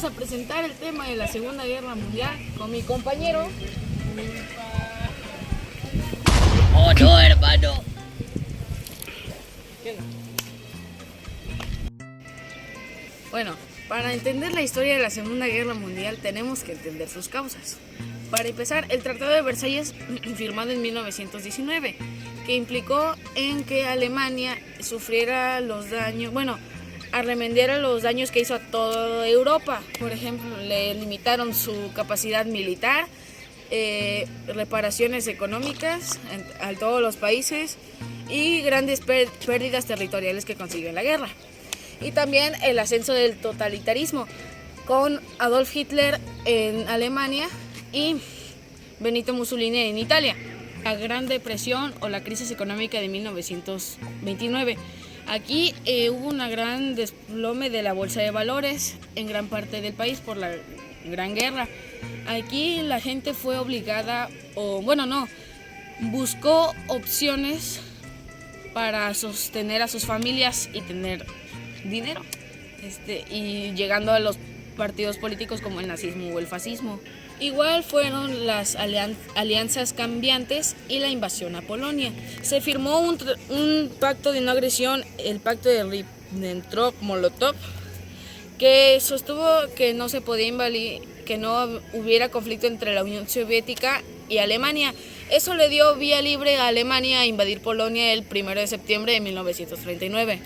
vamos a presentar el tema de la Segunda Guerra Mundial con mi compañero. ¡Oh, no, hermano! Bueno, para entender la historia de la Segunda Guerra Mundial tenemos que entender sus causas. Para empezar, el Tratado de Versalles, firmado en 1919, que implicó en que Alemania sufriera los daños, remediara los daños que hizo a toda Europa. Por ejemplo, le limitaron su capacidad militar, reparaciones económicas a todos los países y grandes pérdidas territoriales que consiguió en la guerra. Y también el ascenso del totalitarismo con Adolf Hitler en Alemania y Benito Mussolini en Italia. La Gran Depresión o la crisis económica de 1929. Aquí hubo una gran desplome de la bolsa de valores en gran parte del país por la Gran Guerra. Aquí la gente fue obligada, buscó opciones para sostener a sus familias y tener dinero, y llegando a los partidos políticos como el nazismo o el fascismo. Igual fueron las alianzas cambiantes y la invasión a Polonia. Se firmó un pacto de no agresión, el pacto de Ribbentrop-Molotov, que sostuvo que no se podía que no hubiera conflicto entre la Unión Soviética y Alemania. Eso le dio vía libre a Alemania a invadir Polonia el 1 de septiembre de 1939.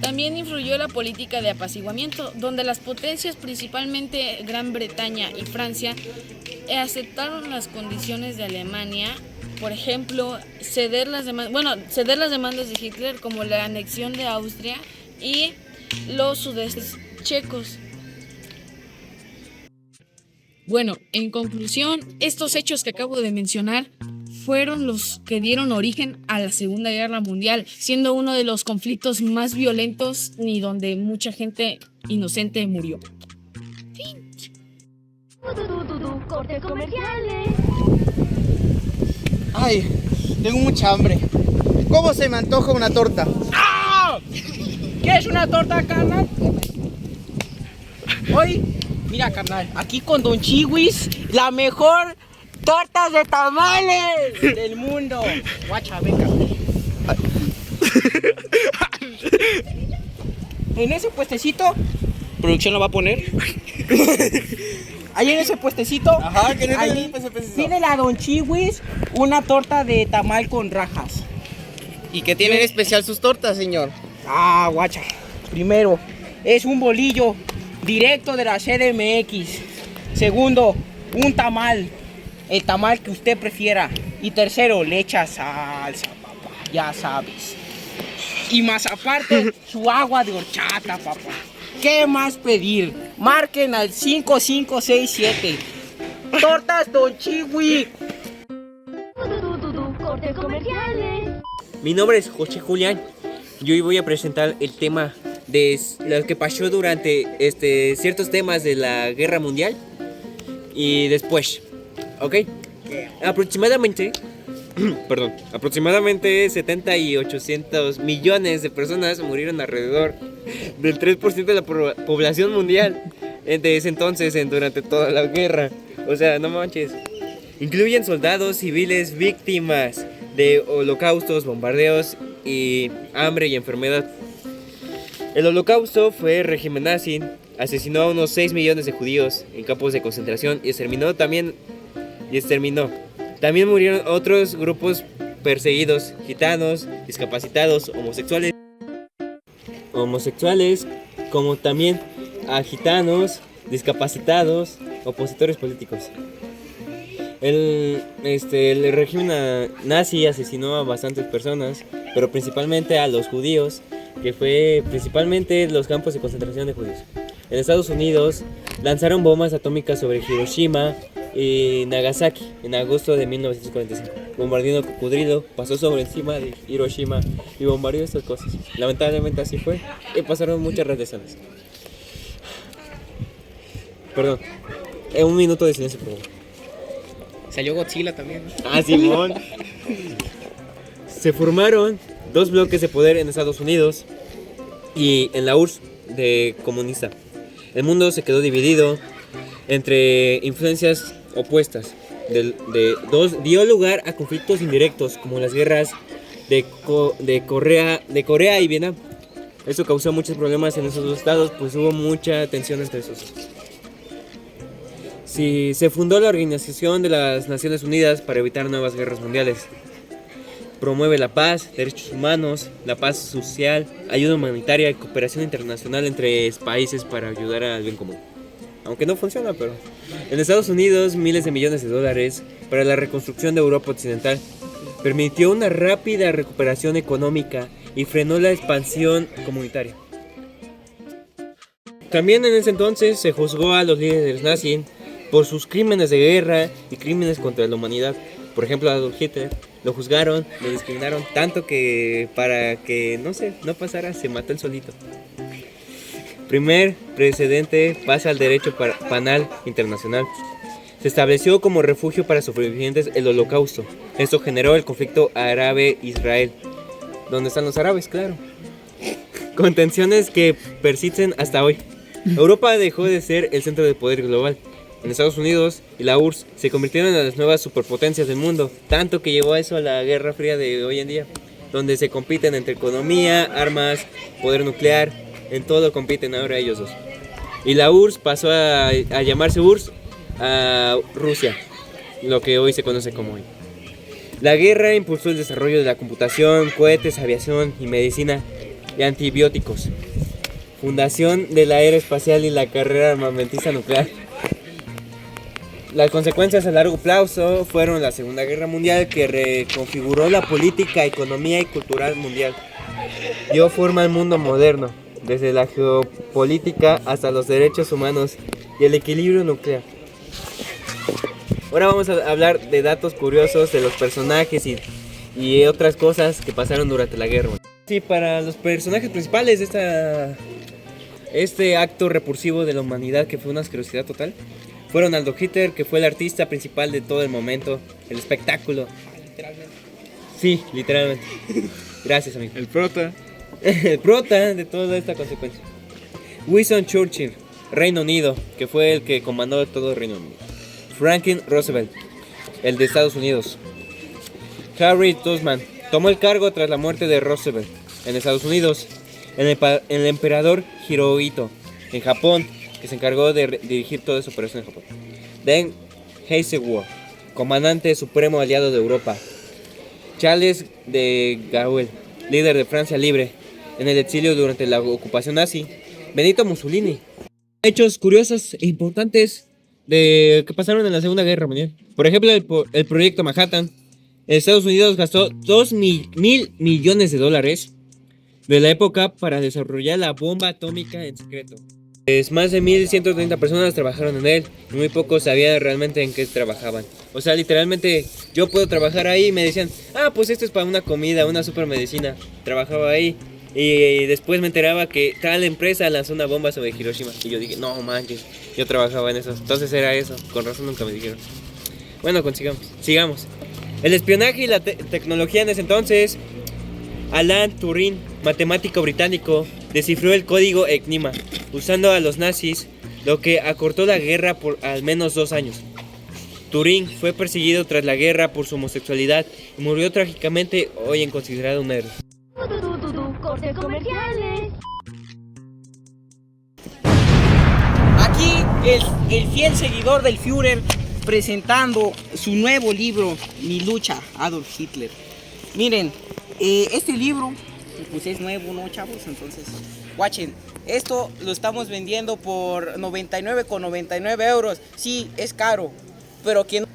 También influyó la política de apaciguamiento, donde las potencias, principalmente Gran Bretaña y Francia, aceptaron las condiciones de Alemania, por ejemplo, ceder las demandas de Hitler, como la anexión de Austria y los sudestes checos. Bueno, en conclusión, estos hechos que acabo de mencionar fueron los que dieron origen a la Segunda Guerra Mundial, siendo uno de los conflictos más violentos y donde mucha gente inocente murió. Fin. Corte comerciales. Ay, tengo mucha hambre. ¿Cómo se me antoja una torta? ¡Ah! ¿Qué es una torta, carnal? Hoy, mira, carnal, aquí con Don Chiwis, la mejor tortas de tamales del mundo. Guacha, venga. En ese puestecito, ¿producción lo va a poner? Ahí en ese puestecito, Ajá, que no ahí tiene la Don Chiwis una torta de tamal con rajas. ¿Y qué tienen especial sus tortas, señor? Ah, guacha. Primero, es un bolillo directo de la CDMX. Segundo, un tamal. El tamal que usted prefiera. Y tercero, le echa salsa, papá. Ya sabes. Y más aparte, su agua de horchata, papá. ¿Qué más pedir? Marquen al 5567. Tortas Don Chiwi. Corte comerciales. Mi nombre es José Julián. Yo hoy voy a presentar el tema de lo que pasó durante ciertos temas de la Guerra Mundial y después. ¿Ok? Aproximadamente 70 y 800 millones de personas murieron alrededor del 3% de la población mundial desde ese entonces durante toda la guerra. O sea, no manches. Incluyen soldados civiles víctimas de holocaustos, bombardeos y hambre y enfermedad. El holocausto fue el régimen nazi, asesinó a unos 6 millones de judíos en campos de concentración y exterminó. También murieron otros grupos perseguidos: gitanos, discapacitados, homosexuales, como también a gitanos, discapacitados, opositores políticos. El régimen nazi asesinó a bastantes personas, pero principalmente a los judíos, que fue principalmente los campos de concentración de judíos. En Estados Unidos lanzaron bombas atómicas sobre Hiroshima y Nagasaki en agosto de 1945. Bombardeo cocodrilo pasó sobre encima de Hiroshima y bombardeó estas cosas. Lamentablemente así fue y pasaron muchas radiaciones. Perdón, un minuto de silencio, por favor. Salió Godzilla también. Ah, Simón. Se formaron dos bloques de poder en Estados Unidos y en la URSS de comunista. El mundo se quedó dividido entre influencias opuestas. Dio lugar a conflictos indirectos como las guerras de Corea y Vietnam. Eso causó muchos problemas en esos dos estados, pues hubo mucha tensión entre esos. Sí, se fundó la Organización de las Naciones Unidas para evitar nuevas guerras mundiales. Promueve la paz, derechos humanos, la paz social, ayuda humanitaria y cooperación internacional entre países para ayudar al bien común. Aunque no funciona, pero... En Estados Unidos, miles de millones de dólares para la reconstrucción de Europa Occidental. Permitió una rápida recuperación económica y frenó la expansión comunitaria. También en ese entonces se juzgó a los líderes nazis por sus crímenes de guerra y crímenes contra la humanidad. Por ejemplo, a Adolf Hitler lo juzgaron, lo discriminaron tanto que para que no pasara, se mató él solito. Primer precedente pasa al derecho penal internacional. Se estableció como refugio para sobrevivientes el Holocausto. Esto generó el conflicto árabe-israel. ¿Dónde están los árabes? Claro. Con tensiones que persisten hasta hoy. Europa dejó de ser el centro de poder global. En Estados Unidos y la URSS se convirtieron en las nuevas superpotencias del mundo, tanto que llevó a eso a la Guerra Fría de hoy en día, donde se compiten entre economía, armas, poder nuclear, en todo compiten ahora ellos dos. Y la URSS pasó a llamarse URSS a Rusia, lo que hoy se conoce como hoy. La guerra impulsó el desarrollo de la computación, cohetes, aviación y medicina y antibióticos. Fundación de la era espacial y la carrera armamentista nuclear. Las consecuencias a largo plazo fueron la Segunda Guerra Mundial, que reconfiguró la política, economía y cultural mundial. Dio forma al mundo moderno, desde la geopolítica hasta los derechos humanos y el equilibrio nuclear. Ahora vamos a hablar de datos curiosos de los personajes y otras cosas que pasaron durante la guerra. Sí, para los personajes principales de este acto repulsivo de la humanidad, que fue una asquerosidad total, fueron Adolf Hitler, que fue el artista principal de todo el momento, el espectáculo. Literalmente. Sí, literalmente. Gracias, amigo. El prota. El prota de toda esta consecuencia. Winston Churchill, Reino Unido, que fue el que comandó todo el Reino Unido. Franklin Roosevelt, el de Estados Unidos. Harry Truman tomó el cargo tras la muerte de Roosevelt en Estados Unidos. El emperador Hirohito en Japón, que se encargó de dirigir toda esa operación en Japón. Deng Eisenhower, comandante supremo aliado de Europa. Charles de Gaulle, líder de Francia Libre, en el exilio durante la ocupación nazi. Benito Mussolini. Hechos curiosos e importantes que pasaron en la Segunda Guerra Mundial. Por ejemplo, el proyecto Manhattan. Estados Unidos gastó 2.000 millones de dólares de la época para desarrollar la bomba atómica en secreto. Más de 1.130 personas trabajaron en él y muy pocos sabían realmente en qué trabajaban. O sea, literalmente yo puedo trabajar ahí y me decían, pues esto es para una comida, una super medicina. Trabajaba ahí y después me enteraba que tal empresa lanzó una bomba sobre Hiroshima. Y yo dije, no manches, yo trabajaba en eso. Entonces era eso, con razón nunca me dijeron. Bueno, sigamos. El espionaje y la tecnología en ese entonces. Alan Turing, matemático británico, descifró el código Enigma usando a los nazis, lo que acortó la guerra por al menos 2 años. Turing fue perseguido tras la guerra por su homosexualidad y murió trágicamente, hoy en considerado un héroe. Cortes comerciales. Aquí el fiel seguidor del Führer presentando su nuevo libro, Mi lucha, Adolf Hitler. Miren, este libro pues es nuevo, ¿no, chavos? Entonces, watchen, esto lo estamos vendiendo por 99,99 euros. Sí, es caro, pero quien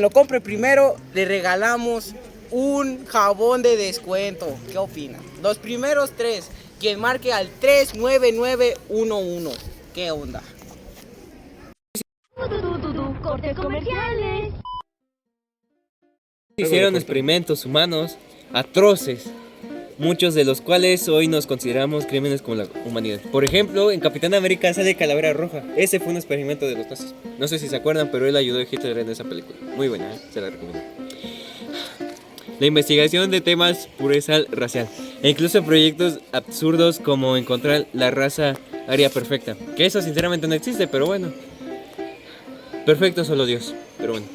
lo compre primero le regalamos un jabón de descuento. ¿Qué opinan? Los primeros 3, quien marque al 39911. ¿Qué onda? Cortes comerciales. Hicieron experimentos humanos atroces, muchos de los cuales hoy nos consideramos crímenes como la humanidad. Por ejemplo, en Capitán América sale Calavera Roja. Ese fue un experimento de los nazis. No sé si se acuerdan, pero él ayudó a Hitler en esa película. Muy buena, se la recomiendo. La investigación de temas pureza racial e incluso proyectos absurdos como encontrar la raza haría perfecta. Que eso sinceramente no existe, pero bueno. Perfecto solo Dios, pero bueno.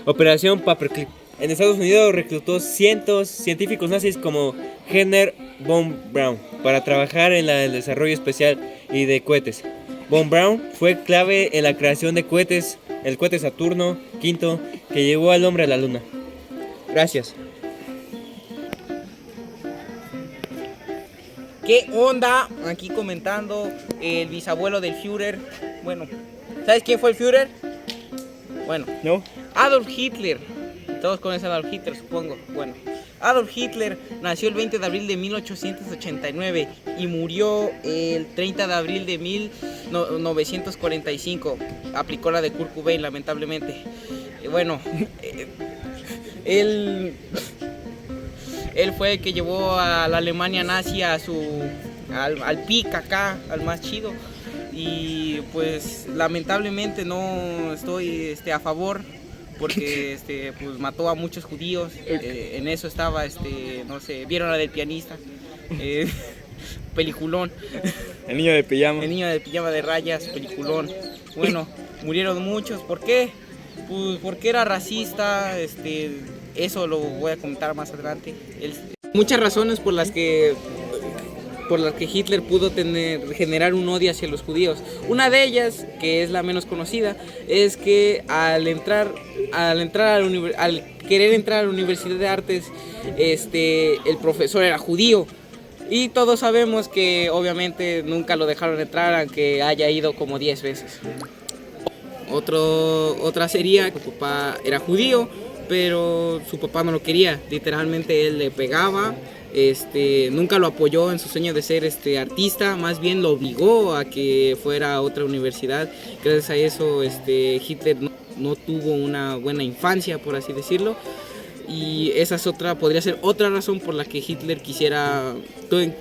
Operación Paperclip. En Estados Unidos reclutó cientos científicos nazis como Henry von Braun para trabajar en el desarrollo especial y de cohetes. Von Braun fue clave en la creación de cohetes, el cohete Saturno V, que llevó al hombre a la luna. Gracias. ¿Qué onda? Aquí comentando el bisabuelo del Führer. Bueno, ¿sabes quién fue el Führer? Bueno, ¿No? Adolf Hitler. Todos conocen a Adolf Hitler, supongo. Bueno, Adolf Hitler nació el 20 de abril de 1889 y murió el 30 de abril de 1945. Aplicó la de Kurt Cobain, lamentablemente. Bueno, él fue el que llevó a la Alemania nazi al pic acá, al más chido. Y pues lamentablemente no estoy a favor, porque pues mató a muchos judíos. En eso estaba, no sé, vieron la del pianista, peliculón. El niño de pijama. El niño de pijama de rayas, peliculón. Bueno, murieron muchos. ¿Por qué? Pues porque era racista. Eso lo voy a comentar más adelante. Muchas razones por las que Hitler pudo generar un odio hacia los judíos. Una de ellas, que es la menos conocida, es que al querer entrar a la Universidad de Artes, el profesor era judío. Y todos sabemos que obviamente nunca lo dejaron entrar, aunque haya ido como 10 veces. Otra sería que su papá era judío, pero su papá no lo quería. Literalmente él le pegaba. Nunca lo apoyó en su sueño de ser artista, más bien lo obligó a que fuera a otra universidad. Gracias a eso Hitler no tuvo una buena infancia, por así decirlo, y esa podría ser otra razón por la que Hitler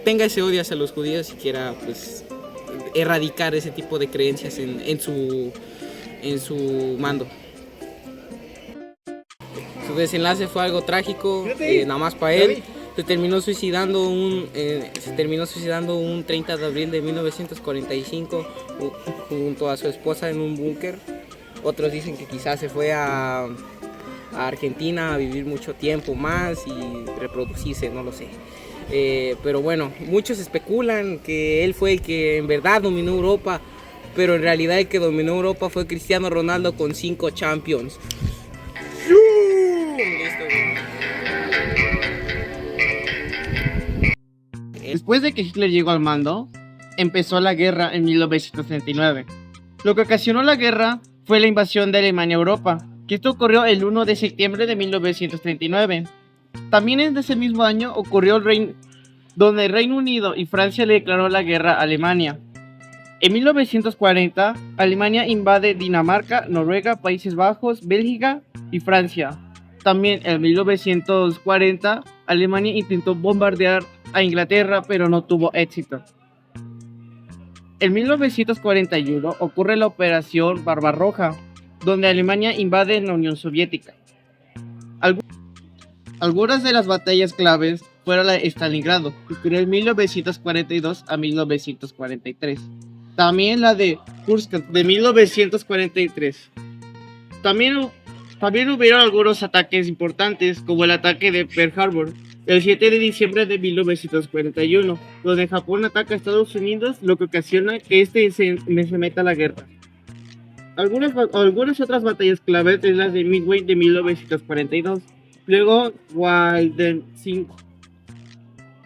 tenga ese odio hacia los judíos y quiera pues erradicar ese tipo de creencias en su mando. Su desenlace fue algo trágico, nada más para él. Se terminó suicidando un 30 de abril de 1945 junto a su esposa en un búnker. Otros dicen que quizás se fue a Argentina a vivir mucho tiempo más y reproducirse, no lo sé. Pero bueno, muchos especulan que él fue el que en verdad dominó Europa, pero en realidad el que dominó Europa fue Cristiano Ronaldo con 5 Champions. Después de que Hitler llegó al mando, empezó la guerra en 1939. Lo que ocasionó la guerra fue la invasión de Alemania a Europa, que esto ocurrió el 1 de septiembre de 1939. También en ese mismo año ocurrió donde el Reino Unido y Francia le declaró la guerra a Alemania. En 1940, Alemania invade Dinamarca, Noruega, Países Bajos, Bélgica y Francia. También en 1940, Alemania intentó bombardear a Inglaterra, pero no tuvo éxito. En 1941 ocurre la Operación Barbarroja, donde Alemania invade la Unión Soviética. Algunas de las batallas claves fueron la de Stalingrado, que ocurrió en 1942 a 1943. También la de Kursk de 1943. También hubieron algunos ataques importantes, como el ataque de Pearl Harbor, el 7 de diciembre de 1941, donde Japón ataca a Estados Unidos, lo que ocasiona que se meta a la guerra. Algunas otras batallas claves es las de Midway de 1942, luego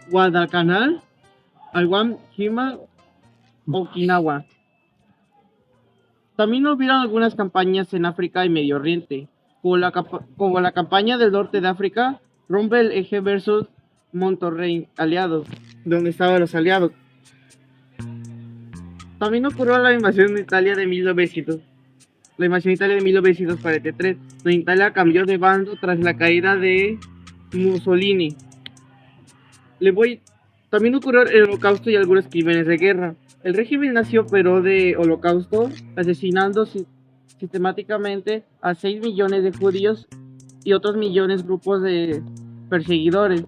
Guadalcanal, Guam, Hima, Okinawa. También hubieron algunas campañas en África y Medio Oriente, como la campaña del norte de África, Rommel Eje versus Monterrey, aliados, donde estaban los aliados. También ocurrió la invasión de Italia de 1943, donde Italia cambió de bando tras la caída de Mussolini. También ocurrió el Holocausto y algunos crímenes de guerra. El régimen nazi operó de holocausto, asesinando sistemáticamente a 6 millones de judíos y otros millones grupos de perseguidores.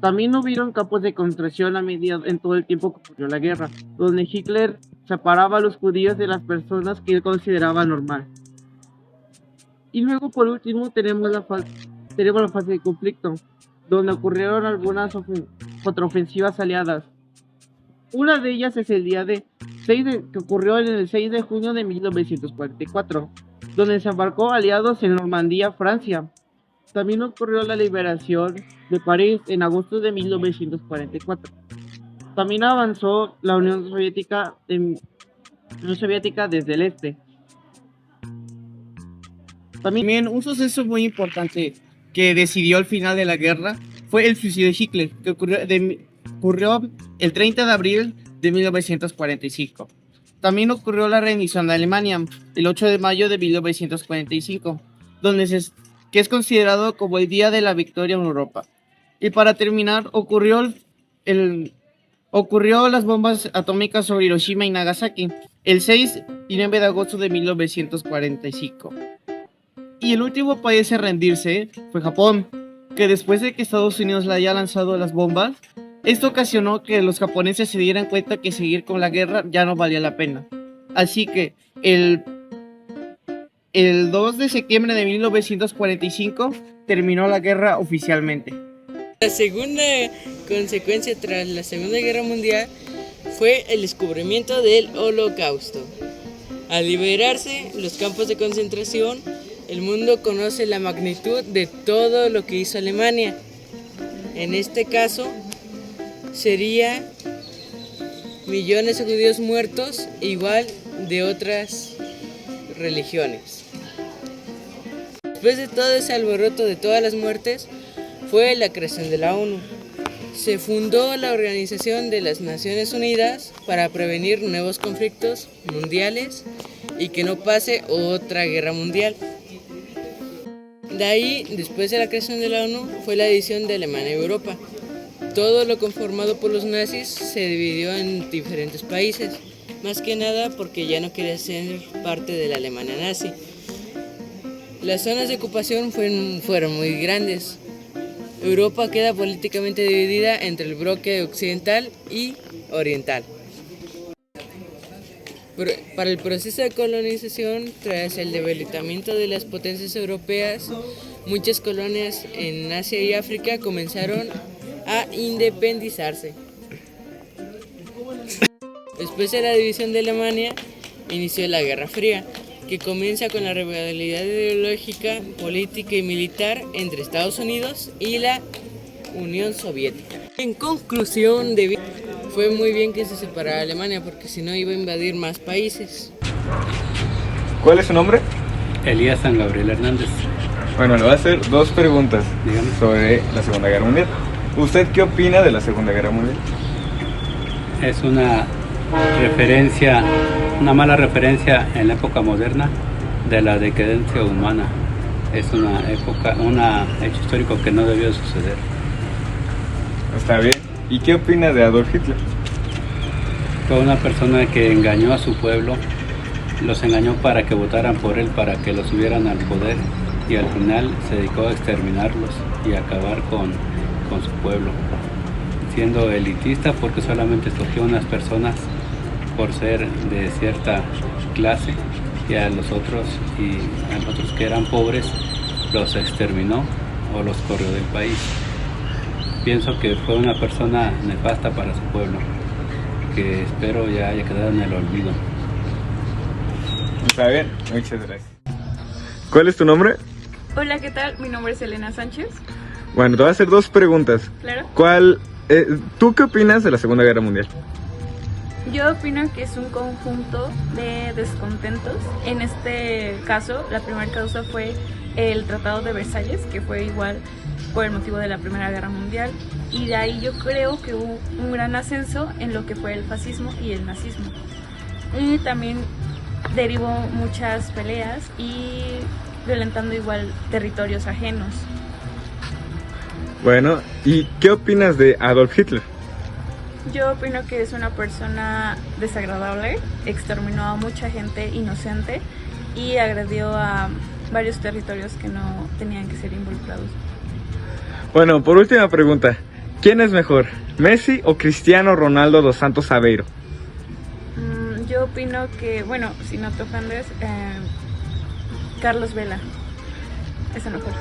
También hubieron campos de concentración a medida en todo el tiempo que ocurrió la guerra, donde Hitler separaba a los judíos de las personas que él consideraba normal. Y luego, por último, tenemos la fase de conflicto, donde ocurrieron algunas contraofensivas aliadas. Una de ellas es el día que ocurrió en el 6 de junio de 1944, donde desembarcó aliados en Normandía, Francia. También ocurrió la liberación de París en agosto de 1944. También avanzó la Unión Soviética desde el este. También un suceso muy importante que decidió el final de la guerra fue el suicidio de Hitler, que ocurrió el 30 de abril de 1945. También ocurrió la rendición de Alemania el 8 de mayo de 1945, que es considerado como el día de la victoria en Europa. Y para terminar, ocurrió las bombas atómicas sobre Hiroshima y Nagasaki el 6 y 9 de agosto de 1945. Y el último país en rendirse fue Japón, que después de que Estados Unidos le haya lanzado las bombas, esto ocasionó que los japoneses se dieran cuenta que seguir con la guerra ya no valía la pena. Así que el 2 de septiembre de 1945 terminó la guerra oficialmente. La segunda consecuencia tras la Segunda Guerra Mundial fue el descubrimiento del Holocausto. Al liberarse los campos de concentración, el mundo conoce la magnitud de todo lo que hizo Alemania. En este caso, sería millones de judíos muertos, igual de otras religiones. Después de todo ese alboroto de todas las muertes, fue la creación de la ONU. Se fundó la Organización de las Naciones Unidas para prevenir nuevos conflictos mundiales y que no pase otra guerra mundial. De ahí, después de la creación de la ONU, fue la división de Alemania y Europa. Todo lo conformado por los nazis se dividió en diferentes países, más que nada porque ya no quería ser parte de la Alemania nazi. Las zonas de ocupación fueron muy grandes. Europa queda políticamente dividida entre el bloque occidental y oriental. Para el proceso de colonización, tras el debilitamiento de las potencias europeas, muchas colonias en Asia y África comenzaron a independizarse. Después de la división de Alemania, inició la Guerra Fría, que comienza con la rivalidad ideológica, política y militar entre Estados Unidos y la Unión Soviética. En conclusión, fue muy bien que se separara Alemania, porque si no iba a invadir más países. ¿Cuál es su nombre? Elías San Gabriel Hernández. Bueno, le voy a hacer dos preguntas Dígame. sobre la Segunda Guerra Mundial. ¿Usted qué opina de la Segunda Guerra Mundial? Es una mala referencia en la época moderna de la decadencia humana. Es un hecho histórico que no debió suceder. Está bien. ¿Y qué opina de Adolf Hitler? Fue una persona que engañó a su pueblo, los engañó para que votaran por él, para que lo subieran al poder, y al final se dedicó a exterminarlos y a acabar con su pueblo, siendo elitista porque solamente escogió unas personas por ser de cierta clase, y a los otros que eran pobres los exterminó o los corrió del país. Pienso que fue una persona nefasta para su pueblo, que espero ya haya quedado en el olvido. Está bien, muchas gracias. ¿Cuál es tu nombre? Hola, ¿qué tal? Mi nombre es Elena Sánchez. Bueno, te voy a hacer dos preguntas. Claro. ¿Tú qué opinas de la Segunda Guerra Mundial? Yo opino que es un conjunto de descontentos. En este caso, la primera causa fue el Tratado de Versalles, que fue igual por el motivo de la Primera Guerra Mundial, y de ahí yo creo que hubo un gran ascenso en lo que fue el fascismo y el nazismo. Y también derivó muchas peleas y violentando igual territorios ajenos. Bueno, ¿y qué opinas de Adolf Hitler? Yo opino que es una persona desagradable, exterminó a mucha gente inocente y agredió a varios territorios que no tenían que ser involucrados. Bueno, por última pregunta, ¿Quién es mejor, Messi o Cristiano Ronaldo dos Santos Aveiro? Yo opino que, bueno, si no te ofendes, Carlos Vela es el mejor.